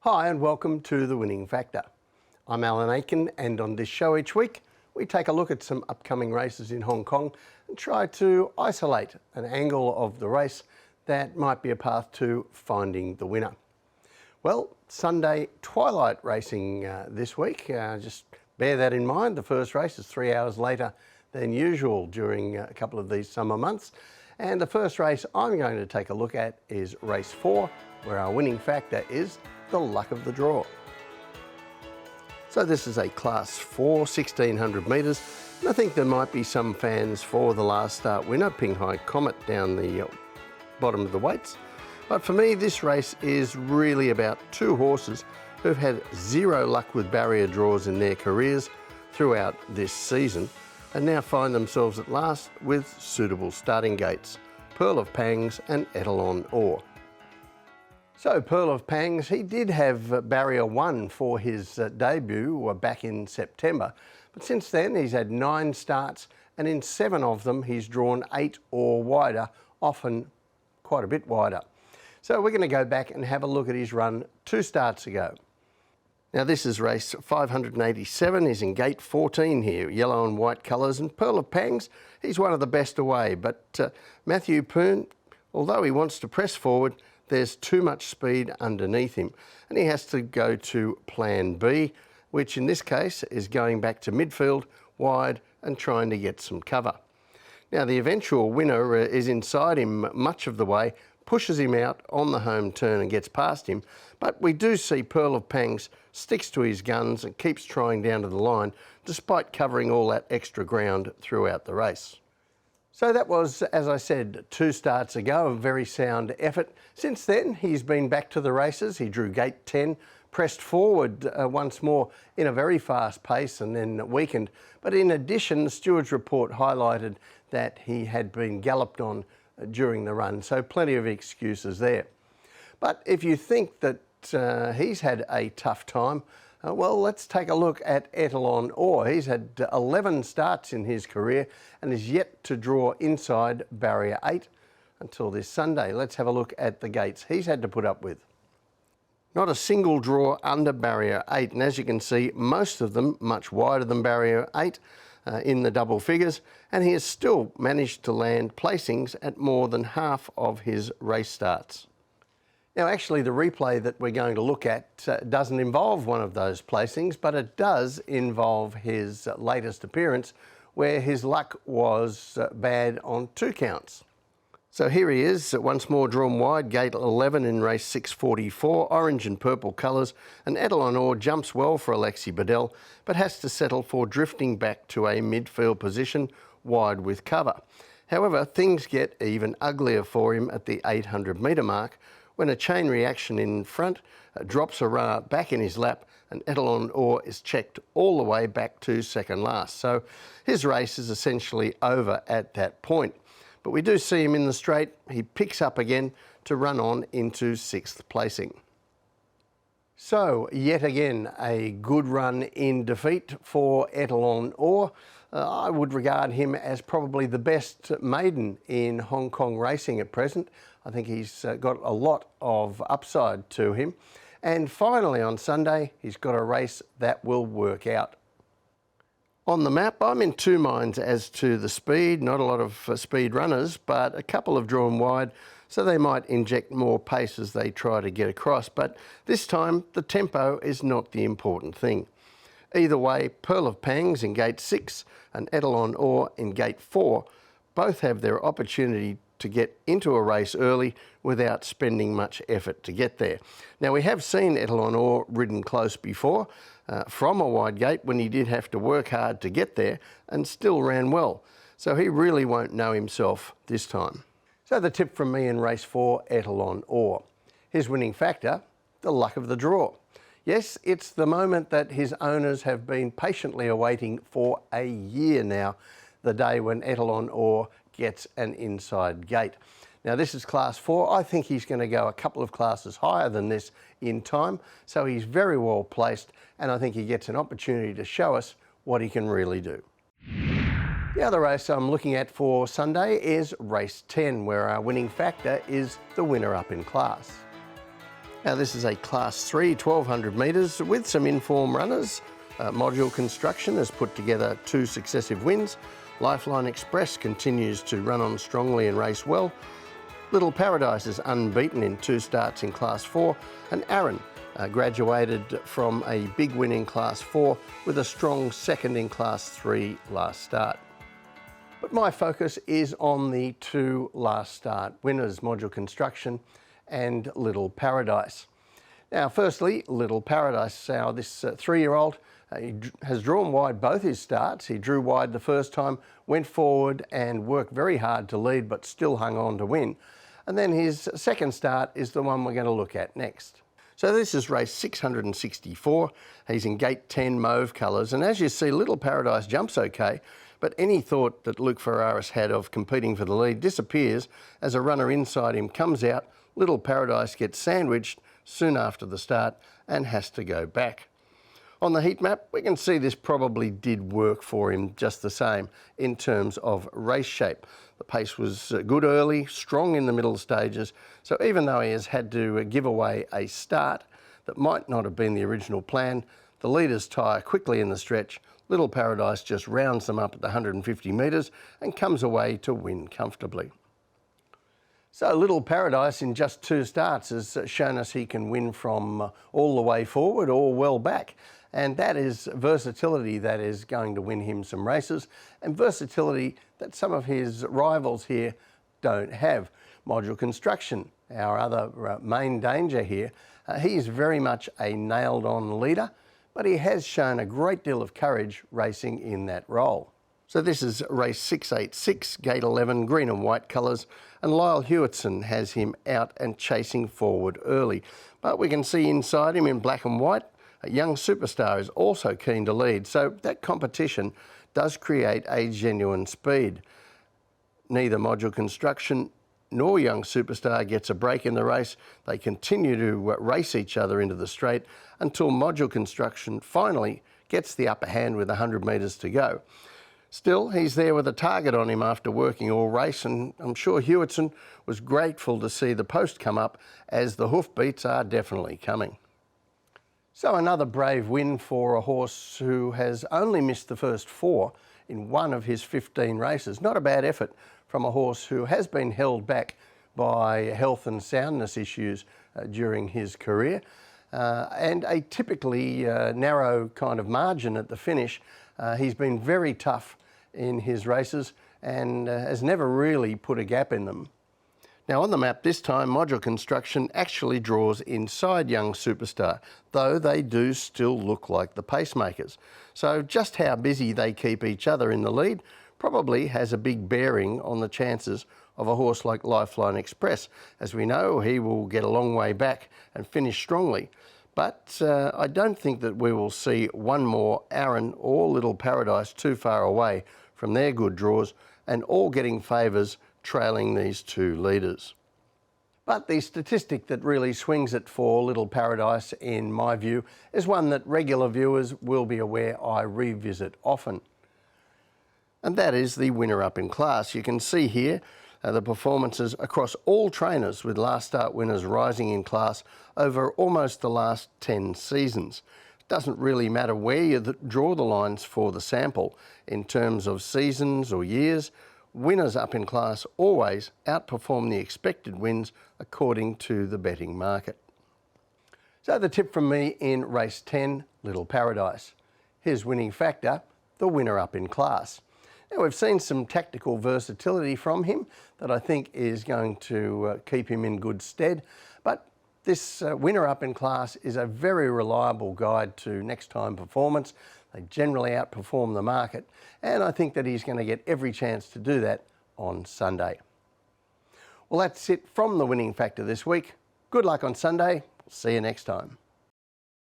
Hi and welcome to The Winning Factor. I'm Alan Aitken, and on this show each week we take a look at some upcoming races in Hong Kong and try to isolate an angle of the race that might be a path to finding the winner. Well, Sunday twilight racing this week. Just bear that in mind. The first race is 3 hours later than usual during a couple of these summer months. And the first race I'm going to take a look at is race 4, where our winning factor is the luck of the draw. So this is a class 4, 1600 metres. And I think there might be some fans for the last start winner, Ping Hai Comet, down the bottom of the weights. But for me, this race is really about two horses who've had zero luck with barrier draws in their careers throughout this season and now find themselves at last with suitable starting gates, Pearl of Pangs and Etalon Or. So Pearl of Pangs, he did have barrier 1 for his debut back in September, but since then he's had 9 starts and in 7 of them he's drawn 8 or wider, often quite a bit wider. So we're going to go back and have a look at his run 2 starts ago. Now this is race 587, he's in gate 14 here, yellow and white colours, and Pearl of Pangs, he's one of the best away, but Matthew Poon, although he wants to press forward, there's too much speed underneath him and he has to go to plan B, which in this case is going back to midfield, wide and trying to get some cover. Now the eventual winner is inside him much of the way, pushes him out on the home turn and gets past him, but we do see Pearl of Pangs sticks to his guns and keeps trying down to the line despite covering all that extra ground throughout the race. So that was, as I said, 2 starts ago, a very sound effort. Since then, he's been back to the races. He drew gate 10, pressed forward once more in a very fast pace and then weakened. But in addition, the steward's report highlighted that he had been galloped on during the run, so plenty of excuses there. But if you think that he's had a tough time, well, let's take a look at Etalon Or. He's had 11 starts in his career and is yet to draw inside barrier 8 until this Sunday. Let's have a look at the gates he's had to put up with. Not a single draw under barrier 8, and as you can see, most of them much wider than barrier 8 in the double figures, and he has still managed to land placings at more than half of his race starts. Now actually the replay that we're going to look at doesn't involve one of those placings, but it does involve his latest appearance where his luck was bad on 2 counts. So here he is, once more drawn wide, gate 11 in race 644, orange and purple colours, and Etalon Or jumps well for Alexi Bedell, but has to settle for drifting back to a midfield position, wide with cover. However, things get even uglier for him at the 800 metre mark, when a chain reaction in front drops a runner back in his lap and Etalon Or is checked all the way back to second last. So his race is essentially over at that point. But we do see him in the straight. He picks up again to run on into 6th placing. So yet again a good run in defeat for Etalon Or. I would regard him as probably the best maiden in Hong Kong racing at present. I think he's got a lot of upside to him. And finally on Sunday, he's got a race that will work out. On the map, I'm in 2 minds as to the speed. Not a lot of speed runners, but a couple have drawn wide, so they might inject more pace as they try to get across. But this time, the tempo is not the important thing. Either way, Pearl of Pangs in gate 6 and Etalon Or in gate 4 both have their opportunity to get into a race early without spending much effort to get there. Now we have seen Etalon Or ridden close before from a wide gate when he did have to work hard to get there and still ran well. So he really won't know himself this time. So the tip from me in race 4, Etalon Or. His winning factor, the luck of the draw. Yes, it's the moment that his owners have been patiently awaiting for a year now, the day when Etalon Or gets an inside gate. Now this is class 4. I think he's going to go a couple of classes higher than this in time, so he's very well placed and I think he gets an opportunity to show us what he can really do. The other race I'm looking at for Sunday is race 10, where our winning factor is the winner up in class. Now this is a Class 3, 1200 metres with some inform runners. Module Construction has put together 2 successive wins. Lifeline Express continues to run on strongly and race well. Little Paradise is unbeaten in 2 starts in Class 4, and Aaron graduated from a big win in Class 4 with a strong second in Class 3 last start. But my focus is on the 2 last start winners, Module Construction and Little Paradise. Now firstly, Little Paradise, this 3-year-old, he has drawn wide both his starts. He drew wide the first time, went forward and worked very hard to lead but still hung on to win. And then his second start is the one we're going to look at next. So this is race 664. He's in gate 10 mauve colours, and as you see, Little Paradise jumps okay, but any thought that Luke Ferraris had of competing for the lead disappears as a runner inside him comes out. Little Paradise gets sandwiched soon after the start and has to go back. On the heat map, we can see this probably did work for him just the same in terms of race shape. The pace was good early, strong in the middle stages, so even though he has had to give away a start that might not have been the original plan, the leaders tire quickly in the stretch. Little Paradise just rounds them up at the 150 metres and comes away to win comfortably. So Little Paradise in just 2 starts has shown us he can win from all the way forward or well back. And that is versatility that is going to win him some races, and versatility that some of his rivals here don't have. Module Construction, our other main danger here, he's very much a nailed-on leader, but he has shown a great deal of courage racing in that role. So this is race 686, gate 11, green and white colours, and Lyle Hewitson has him out and chasing forward early. But we can see inside him in black and white, a young superstar is also keen to lead, so that competition does create a genuine speed. Neither Module Construction nor young superstar gets a break in the race. They continue to race each other into the straight until Module Construction finally gets the upper hand with 100 metres to go. Still, he's there with a target on him after working all race, and I'm sure Hewitson was grateful to see the post come up, as the hoofbeats are definitely coming. So another brave win for a horse who has only missed the first 4 in one of his 15 races. Not a bad effort from a horse who has been held back by health and soundness issues during his career, and a typically narrow kind of margin at the finish. He's been very tough in his races and has never really put a gap in them. Now on the map this time, Module Construction actually draws inside young superstar, though they do still look like the pacemakers. So just how busy they keep each other in the lead probably has a big bearing on the chances of a horse like Lifeline Express. As we know, he will get a long way back and finish strongly. But I don't think that we will see one more Aaron or Little Paradise too far away from their good draws, and all getting favours trailing these 2 leaders. But the statistic that really swings it for Little Paradise, in my view, is one that regular viewers will be aware I revisit often. And that is the winner up in class. You can see here the performances across all trainers, with last start winners rising in class over almost the last 10 seasons. It doesn't really matter where you draw the lines for the sample in terms of seasons or years. Winners up in class always outperform the expected wins according to the betting market. So the tip from me in race 10, Little Paradise. His winning factor, the winner up in class. Now we've seen some tactical versatility from him that I think is going to keep him in good stead, but this winner up in class is a very reliable guide to next time performance. They generally outperform the market, and I think that he's going to get every chance to do that on Sunday. Well, that's it from the winning factor this week. Good luck on Sunday. See you next time.